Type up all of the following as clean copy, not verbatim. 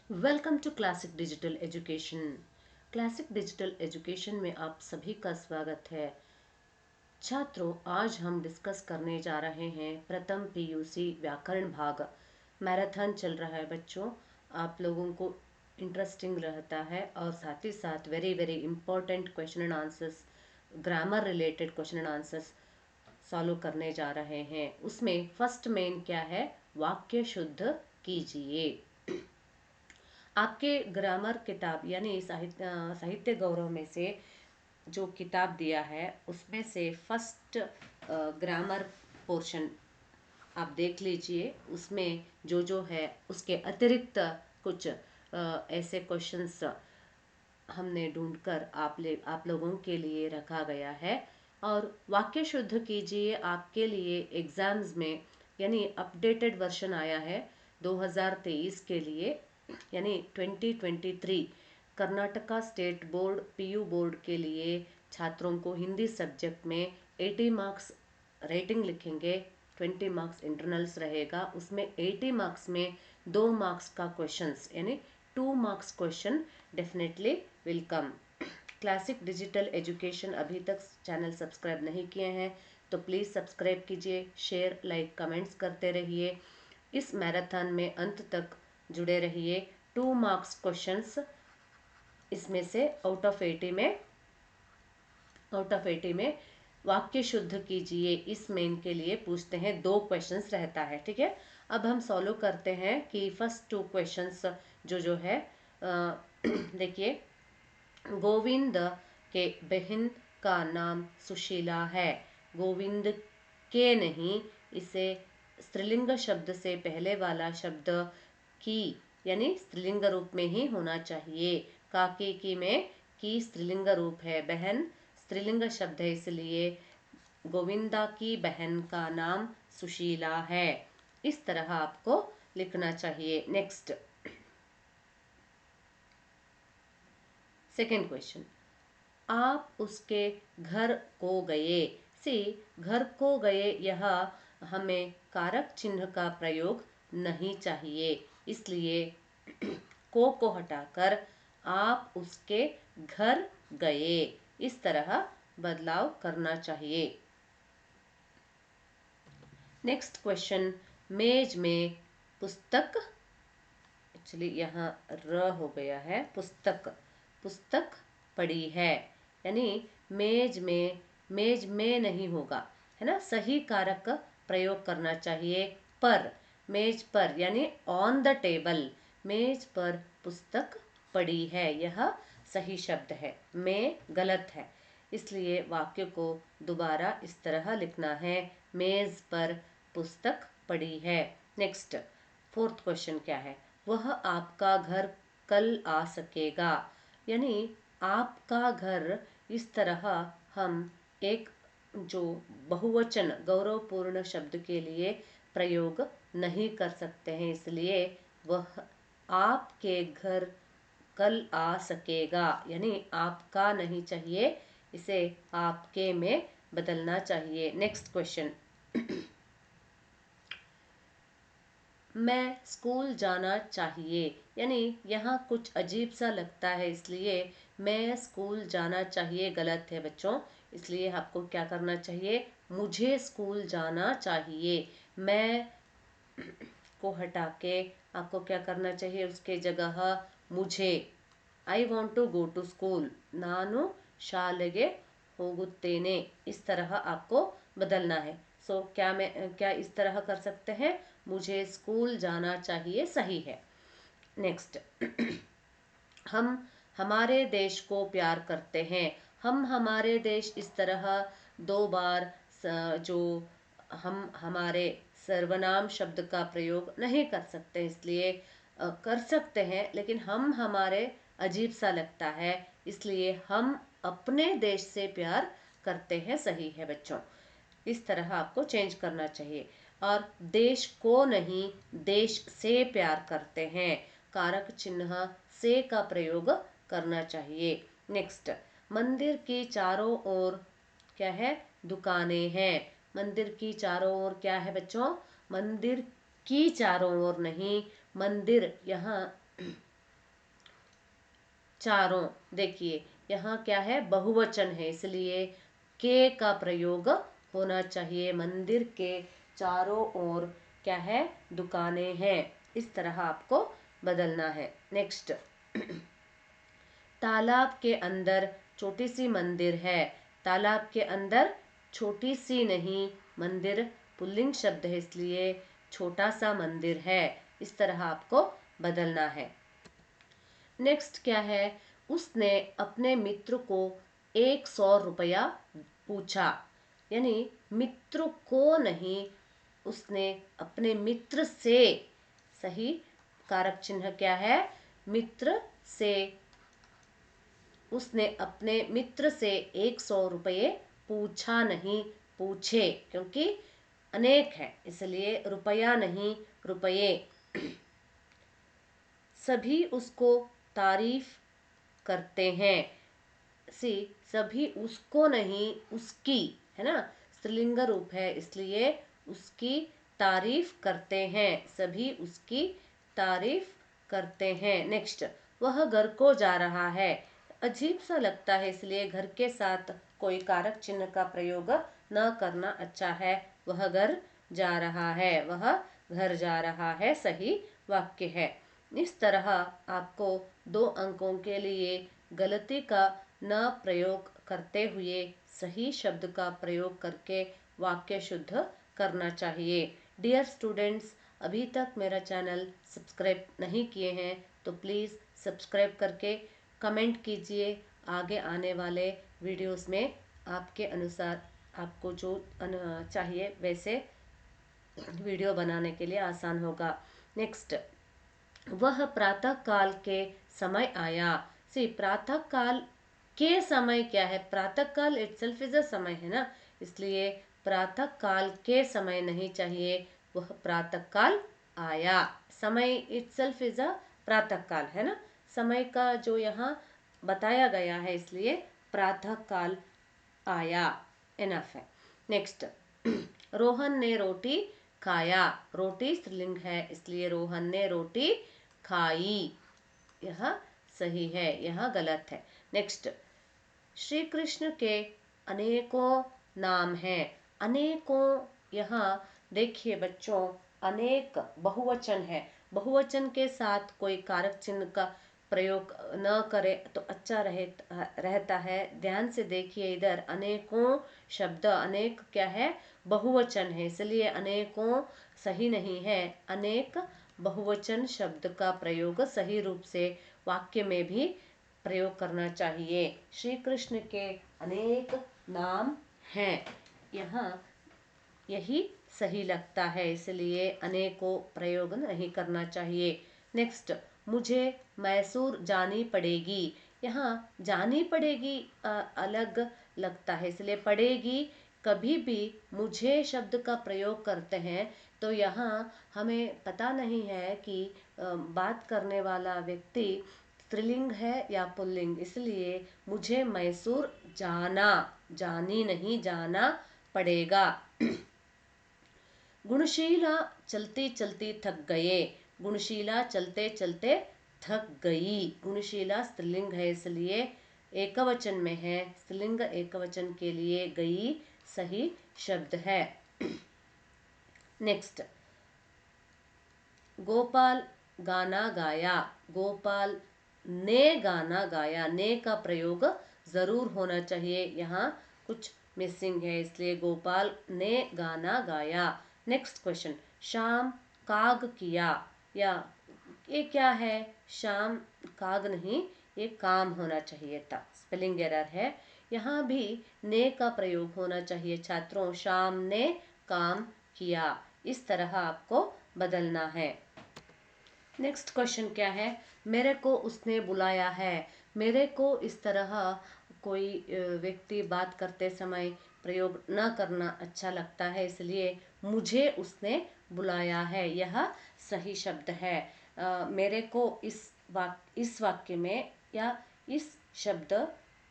Welcome to classic digital education. Classic digital education में आप सभी का स्वागत है। छात्रों, आज हम डिस्कस करने जा रहे हैं प्रथम पीयूसी व्याकरण भाग। मैराथन चल रहा है बच्चों, आप लोगों को इंटरेस्टिंग रहता है और साथ ही साथ very very important question and answers, grammar related question and answers solve करने जा रहे हैं। उसमें फर्स्ट मेन क्या है, वाक्य शुद्ध कीजिए। आपके ग्रामर किताब यानी साहित्य गौरव में से जो किताब दिया है उसमें से फर्स्ट ग्रामर पोर्शन आप देख लीजिए। उसमें जो जो है उसके अतिरिक्त कुछ ऐसे क्वेश्चंस हमने ढूंढकर आप लोगों के लिए रखा गया है। और वाक्य शुद्ध कीजिए आपके लिए एग्जाम्स में यानी अपडेटेड वर्जन आया है 2023 के लिए, यानी 2023 Karnataka state board PU board के लिए छात्रों को हिंदी सब्जेक्ट में 80 मार्क्स रेटिंग लिखेंगे, 20 मार्क्स इंटरनल्स रहेगा। उसमें 80 मार्क्स में 2 मार्क्स का क्वेश्चंस यानी 2 marks question definitely will come. Classic digital education अभी तक चैनल सब्सक्राइब नहीं किए हैं तो प्लीज़ सब्सक्राइब कीजिए, शेयर लाइक कमेंट्स करते रहिए। इस मैराथन में अंत तक जुड़े रहिए। 2 मार्क्स क्वेश्चंस इसमें से आउट ऑफ 80 में वाक्य शुद्ध कीजिए इस मेन के लिए पूछते हैं। 2 क्वेश्चंस रहता है, ठीक है। अब हम सॉल्व करते हैं कि फर्स्ट 2 क्वेश्चंस जो जो है देखिए, गोविंद के बहन का नाम सुशीला है। गोविंद के नहीं, इसे स्त्रीलिंग शब्द से पहले वाला शब्द की यानी स्त्रीलिंग रूप में ही होना चाहिए। काके की में की स्त्रीलिंग रूप है, बहन स्त्रीलिंग शब्द है, इसलिए गोविंदा की बहन का नाम सुशीला है। इस तरह आपको लिखना चाहिए। नेक्स्ट सेकेंड क्वेश्चन, आप उसके घर को गए। सी घर को गए, यह हमें कारक चिन्ह का प्रयोग नहीं चाहिए, इसलिए को हटाकर आप उसके घर गए, इस तरह बदलाव करना चाहिए। नेक्स्ट क्वेश्चन, मेज में पुस्तक, एक्चुअली यहाँ र हो गया है, पुस्तक पुस्तक पड़ी है, यानी मेज में नहीं होगा, है ना। सही कारक प्रयोग करना चाहिए। पर, मेज पर यानी ऑन द टेबल, मेज पर पुस्तक पड़ी है, यह सही शब्द है। में गलत है, इसलिए वाक्य को दोबारा इस तरह लिखना है, मेज पर पुस्तक पड़ी है। नेक्स्ट फोर्थ क्वेश्चन क्या है, वह आपका घर कल आ सकेगा, यानी आपका घर, इस तरह हम एक जो बहुवचन गौरवपूर्ण शब्द के लिए प्रयोग नहीं कर सकते हैं, इसलिए वह आपके घर कल आ सकेगा, यानी आपका नहीं चाहिए, इसे आपके में बदलना चाहिए। नेक्स्ट क्वेश्चन, मैं स्कूल जाना चाहिए, यानी यहाँ कुछ अजीब सा लगता है, इसलिए मैं स्कूल जाना चाहिए गलत है बच्चों। इसलिए आपको क्या करना चाहिए, मुझे स्कूल जाना चाहिए। मैं को हटा के आपको क्या करना चाहिए, उसके जगह मुझे, I want to go to school, नानु शाಲೆಗೆ ಹೋಗುತ್ತೇನೆ, इस तरह आपको बदलना है। सो क्या इस तरह कर सकते हैं, मुझे स्कूल जाना चाहिए, सही है। नेक्स्ट हम हमारे देश को प्यार करते हैं। हम हमारे देश, इस तरह 2 बार जो हम हमारे सर्वनाम शब्द का प्रयोग नहीं कर सकते, इसलिए कर सकते हैं, लेकिन हम हमारे अजीब सा लगता है, इसलिए हम अपने देश से प्यार करते हैं, सही है बच्चों। इस तरह आपको चेंज करना चाहिए। और देश को नहीं, देश से प्यार करते हैं, कारक चिन्ह से का प्रयोग करना चाहिए। नेक्स्ट, मंदिर की चारों ओर क्या है, दुकानें हैं। मंदिर की चारों ओर क्या है बच्चों, मंदिर की चारों ओर नहीं, मंदिर यहाँ चारों। देखिए यहाँ क्या है, बहुवचन है, इसलिए के का प्रयोग होना चाहिए। मंदिर के चारों ओर क्या है, दुकानें हैं। इस तरह आपको बदलना है। नेक्स्ट, तालाब के अंदर छोटी सी मंदिर है। तालाब के अंदर छोटी सी नहीं, मंदिर पुल्लिंग शब्द है, इसलिए छोटा सा मंदिर है। इस तरह आपको बदलना है। नेक्स्ट क्या है, उसने अपने मित्र को 100 रुपया पूछा। यानी मित्र को नहीं, उसने अपने मित्र से। सही कारक चिन्ह क्या है, मित्र से। उसने अपने मित्र से 100 रुपये पूछा, नहीं पूछे, क्योंकि अनेक है इसलिए रुपया नहीं, रुपये। सभी उसको तारीफ करते हैं। सभी उसको नहीं, उसकी है ना, स्त्रीलिंग रूप है, इसलिए उसकी तारीफ करते हैं। सभी उसकी तारीफ करते हैं। नेक्स्ट, वह घर को जा रहा है। अजीब सा लगता है, इसलिए घर के साथ कोई कारक चिन्ह का प्रयोग न करना अच्छा है। वह घर जा रहा है, वह घर जा रहा है, सही वाक्य है। इस तरह आपको 2 अंकों के लिए गलती का न प्रयोग करते हुए सही शब्द का प्रयोग करके वाक्य शुद्ध करना चाहिए। डियर स्टूडेंट्स, अभी तक मेरा चैनल सब्सक्राइब नहीं किए हैं तो प्लीज़ सब्सक्राइब करके कमेंट कीजिए। आगे आने वाले वीडियोस में आपके अनुसार आपको जो चाहिए वैसे वीडियो बनाने के लिए आसान होगा। नेक्स्ट, वह प्रातः काल के समय आया। प्रातः काल के समय क्या है, प्रातः काल इटसेल्फ इज अ समय है ना, इसलिए प्रातः काल के समय नहीं चाहिए, वह प्रातः काल आया। समय इटसेल्फ इज अ प्रातः काल है ना, समय का जो यहाँ बताया गया है, इसलिए प्रातः काल आया इनफ है। नेक्स्ट, रोहन ने रोटी खाया। रोटी स्त्रीलिंग है, इसलिए रोहन ने रोटी खाई। यह सही है, यह गलत है। नेक्स्ट, श्री कृष्ण के अनेकों नाम हैं। अनेकों, यहाँ देखिए बच्चों, अनेक बहुवचन है। बहुवचन के साथ कोई कारक चिन्ह का प्रयोग न करे तो अच्छा रहता है। ध्यान से देखिए, इधर अनेकों शब्द, अनेक क्या है, बहुवचन है, इसलिए अनेकों सही नहीं है। अनेक बहुवचन शब्द का प्रयोग सही रूप से वाक्य में भी प्रयोग करना चाहिए। श्री कृष्ण के अनेक नाम हैं, यहाँ यही सही लगता है, इसलिए अनेकों प्रयोग नहीं करना चाहिए। नेक्स्ट, मुझे मैसूर जानी पड़ेगी। यहाँ जानी पड़ेगी अलग लगता है, इसलिए पड़ेगी। कभी भी मुझे शब्द का प्रयोग करते हैं तो यहाँ हमें पता नहीं है कि बात करने वाला व्यक्ति स्त्रीलिंग है या पुल्लिंग, इसलिए मुझे मैसूर जाना, जानी नहीं, जाना पड़ेगा। गुणशीला चलती चलती थक गए। गुणशीला चलते चलते थक गई। गुणशीला स्त्रीलिंग है, इसलिए एकवचन में है, स्त्रीलिंग एकवचन के लिए गई सही शब्द है। नेक्स्ट, गोपाल गाना गाया। गोपाल ने गाना गाया, ने का प्रयोग जरूर होना चाहिए, यहाँ कुछ मिसिंग है, इसलिए गोपाल ने गाना गाया। नेक्स्ट क्वेश्चन, शाम काग किया। या ये क्या है, शाम काग नहीं, ये काम होना चाहिए था, स्पेलिंग एरर है। यहाँ भी ने का प्रयोग होना चाहिए छात्रों, शाम ने काम किया। इस तरह आपको बदलना है। नेक्स्ट क्वेश्चन क्या है, मेरे को उसने बुलाया है। मेरे को इस तरह कोई व्यक्ति बात करते समय प्रयोग न करना अच्छा लगता है, इसलिए मुझे उसने बुलाया है, यह सही शब्द है। मेरे को इस वाक्य में या इस शब्द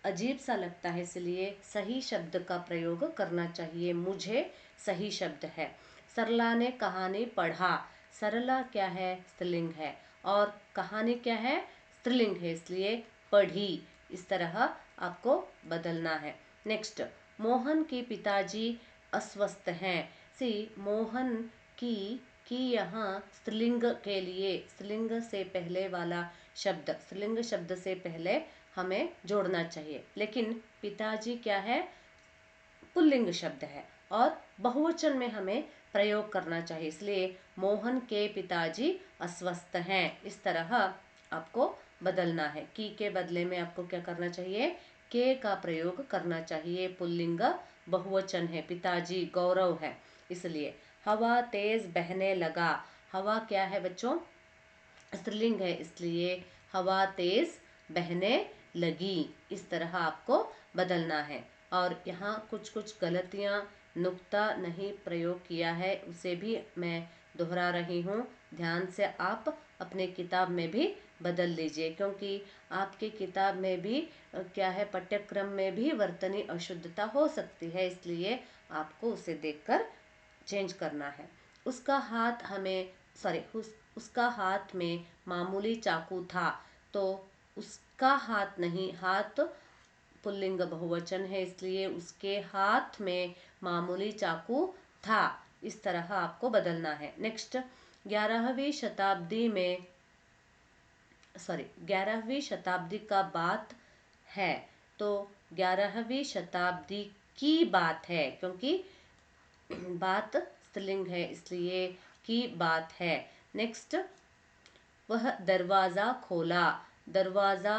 अजीब सा लगता है, इसलिए सही शब्द का प्रयोग करना चाहिए। मुझे सही शब्द है। सरला ने कहानी पढ़ा। सरला क्या है, स्त्रीलिंग है, और कहानी क्या है, स्त्रीलिंग है, इसलिए पढ़ी। इस तरह आपको बदलना है। नेक्स्ट, मोहन के पिताजी अस्वस्थ हैं। सी मोहन की यहाँ स्त्रीलिंग के लिए स्त्रीलिंग से पहले वाला शब्द, स्त्रीलिंग शब्द से पहले हमें जोड़ना चाहिए, लेकिन पिताजी क्या है, पुल्लिंग शब्द है और बहुवचन में हमें प्रयोग करना चाहिए, इसलिए मोहन के पिताजी अस्वस्थ हैं। इस तरह आपको बदलना है। की के बदले में आपको क्या करना चाहिए, के का प्रयोग करना चाहिए। पुल्लिंग बहुवचन है, पिताजी गौरव है, इसलिए। हवा तेज बहने लगा। हवा क्या है बच्चों, स्त्रीलिंग है, इसलिए हवा तेज बहने लगी। इस तरह आपको बदलना है। और यहाँ कुछ कुछ गलतियाँ, नुक्ता नहीं प्रयोग किया है, उसे भी मैं दोहरा रही हूँ। ध्यान से आप अपने किताब में भी बदल लीजिए, क्योंकि आपके किताब में भी क्या है, पाठ्यक्रम में भी वर्तनी अशुद्धता हो सकती है, इसलिए आपको उसे देखकर चेंज करना है। उसका हाथ हमें उसका हाथ में मामूली चाकू था, तो उसका हाथ नहीं, हाथ पुल्लिंग बहुवचन है, इसलिए उसके हाथ में मामूली चाकू था। इस तरह आपको बदलना है। नेक्स्ट, 11वीं शताब्दी का बात है, तो 11वीं शताब्दी की बात है, क्योंकि बात स्त्रीलिंग है, इसलिए की बात है। नेक्स्ट, वह दरवाजा खोला। दरवाजा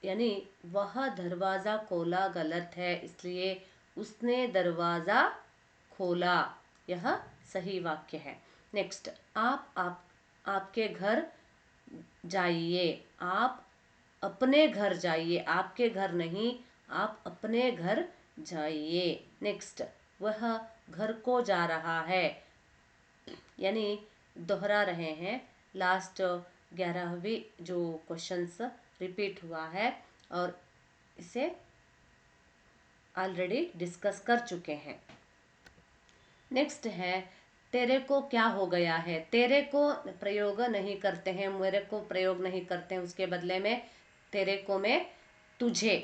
यानी वह दरवाजा खोला गलत है, इसलिए उसने दरवाजा खोला, यह सही वाक्य है। नेक्स्ट, आपके घर जाइए। आप अपने घर जाइए, आपके घर नहीं, आप अपने घर जाइए। नेक्स्ट, वह घर को जा रहा है, यानी दोहरा रहे हैं। लास्ट 11वीं जो क्वेश्चंस रिपीट हुआ है और इसे ऑलरेडी डिस्कस कर चुके हैं। नेक्स्ट है, तेरे को क्या हो गया है। तेरे को प्रयोग नहीं करते हैं, मेरे को प्रयोग नहीं करते हैं, उसके बदले में तेरे को में तुझे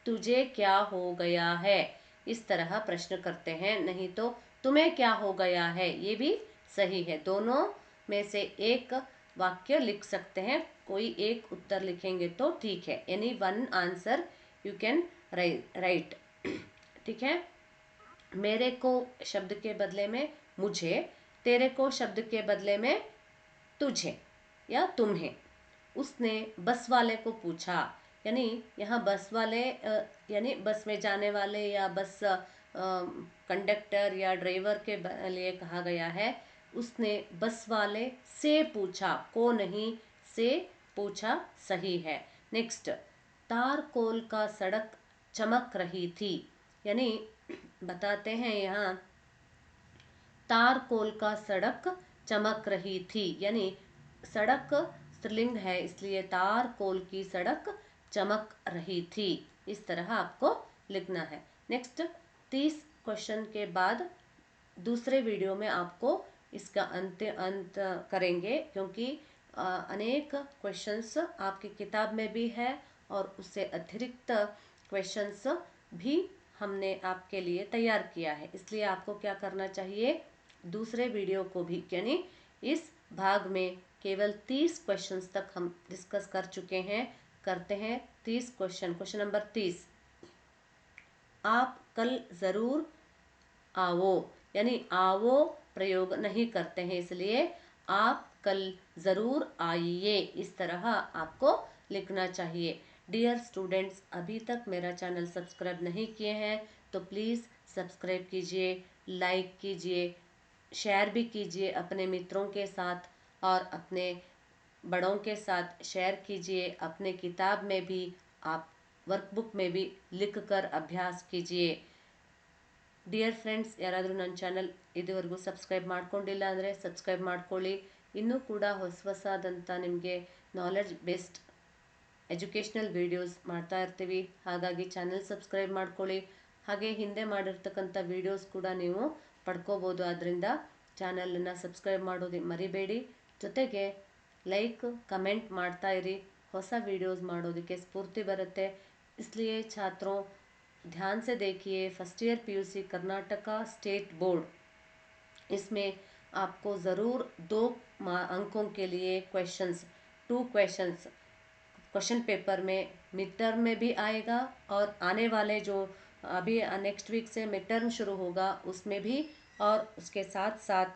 तुझे क्या हो गया है, इस तरह प्रश्न करते हैं। नहीं तो तुम्हें क्या हो गया है, ये भी सही है। दोनों में से एक वाक्य लिख सकते हैं, कोई एक उत्तर लिखेंगे तो ठीक है। Any one answer you can write, ठीक है। मेरे को शब्द के बदले में मुझे, तेरे को शब्द के बदले में तुझे या तुम्हें। उसने बस वाले को पूछा, यानी यहाँ बस वाले यानी बस में जाने वाले या बस कंडक्टर या ड्राइवर के लिए कहा गया है। उसने बस वाले से पूछा, को नहीं, से पूछा, सही है। नेक्स्ट, तारकोल का सड़क चमक रही थी, यानी बताते हैं यहाँ तारकोल का सड़क चमक रही थी, यानी सड़क स्त्रीलिंग है, इसलिए तारकोल की सड़क चमक रही थी। इस तरह आपको लिखना है। नेक्स्ट, 30 क्वेश्चन के बाद दूसरे वीडियो में आपको इसका अंत करेंगे, क्योंकि अनेक क्वेश्चंस आपकी किताब में भी है और उससे अतिरिक्त क्वेश्चंस भी हमने आपके लिए तैयार किया है, इसलिए आपको क्या करना चाहिए, दूसरे वीडियो को भी, यानी इस भाग में केवल 30 क्वेश्चंस तक हम डिस्कस कर चुके हैं। करते हैं 30 क्वेश्चन नंबर 30। आप कल ज़रूर आओ, यानी आओ प्रयोग नहीं करते हैं, इसलिए आप कल ज़रूर आइए, इस तरह आपको लिखना चाहिए। डियर स्टूडेंट्स, अभी तक मेरा चैनल सब्सक्राइब नहीं किए हैं तो प्लीज़ सब्सक्राइब कीजिए, लाइक कीजिए, शेयर भी कीजिए अपने मित्रों के साथ और अपने बड़ों के साथ शेयर कीजिए। अपने किताब में भी आप वर्कबुक में भी लिख कर अभ्यास कीजिए। ಡಿಯರ್ ಫ್ರೆಂಡ್ಸ್, ಯಾರಾದರೂ ನನ್ನ ಚಾನಲ್ ಇದುವರೆಗೂ ಸಬ್ಸ್ಕ್ರೈಬ್ ಮಾಡ್ಕೊಂಡಿಲ್ಲ ಅಂದರೆ ಸಬ್ಸ್ಕ್ರೈಬ್ ಮಾಡ್ಕೊಳ್ಳಿ. ಇನ್ನೂ ಕೂಡ ಹೊಸದಾದಂಥ ನಿಮಗೆ ನಾಲೆಡ್ಜ್ ಬೇಸ್ಡ್ ಎಜುಕೇಷ್ನಲ್ ವೀಡಿಯೋಸ್ ಮಾಡ್ತಾ ಇರ್ತೀವಿ, ಹಾಗಾಗಿ ಚಾನಲ್ ಸಬ್ಸ್ಕ್ರೈಬ್ ಮಾಡ್ಕೊಳ್ಳಿ. ಹಾಗೆ ಹಿಂದೆ ಮಾಡಿರ್ತಕ್ಕಂಥ ವೀಡಿಯೋಸ್ ಕೂಡ ನೀವು ಪಡ್ಕೋಬೋದು, ಆದ್ದರಿಂದ ಚಾನಲನ್ನು ಸಬ್ಸ್ಕ್ರೈಬ್ ಮಾಡೋದು ಮರಿಬೇಡಿ. ಜೊತೆಗೆ ಲೈಕ್ ಕಮೆಂಟ್ ಮಾಡ್ತಾ ಇರಿ. ಹೊಸ ವಿಡಿಯೋಸ್ ಮಾಡೋದಕ್ಕೆ ಸ್ಫೂರ್ತಿ ಬರುತ್ತೆ. इसलिए छात्रों ध्यान से देखिए, first year PUC Karnataka state board, इसमें आपको ज़रूर 2 अंकों के लिए टू क्वेश्चंस क्वेश्चन पेपर में मिड टर्म में भी आएगा, और आने वाले जो अभी नेक्स्ट वीक से मिड टर्म शुरू होगा उसमें भी, और उसके साथ साथ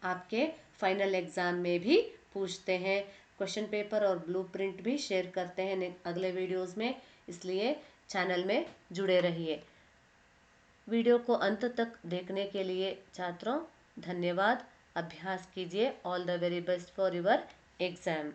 आपके फाइनल एग्ज़ाम में भी पूछते हैं। क्वेश्चन पेपर और ब्लूप्रिंट भी शेयर करते हैं अगले वीडियोस में, इसलिए चैनल में जुड़े रहिए। वीडियो को अंत तक देखने के लिए छात्रों धन्यवाद। अभ्यास कीजिए। All the very best for your exam.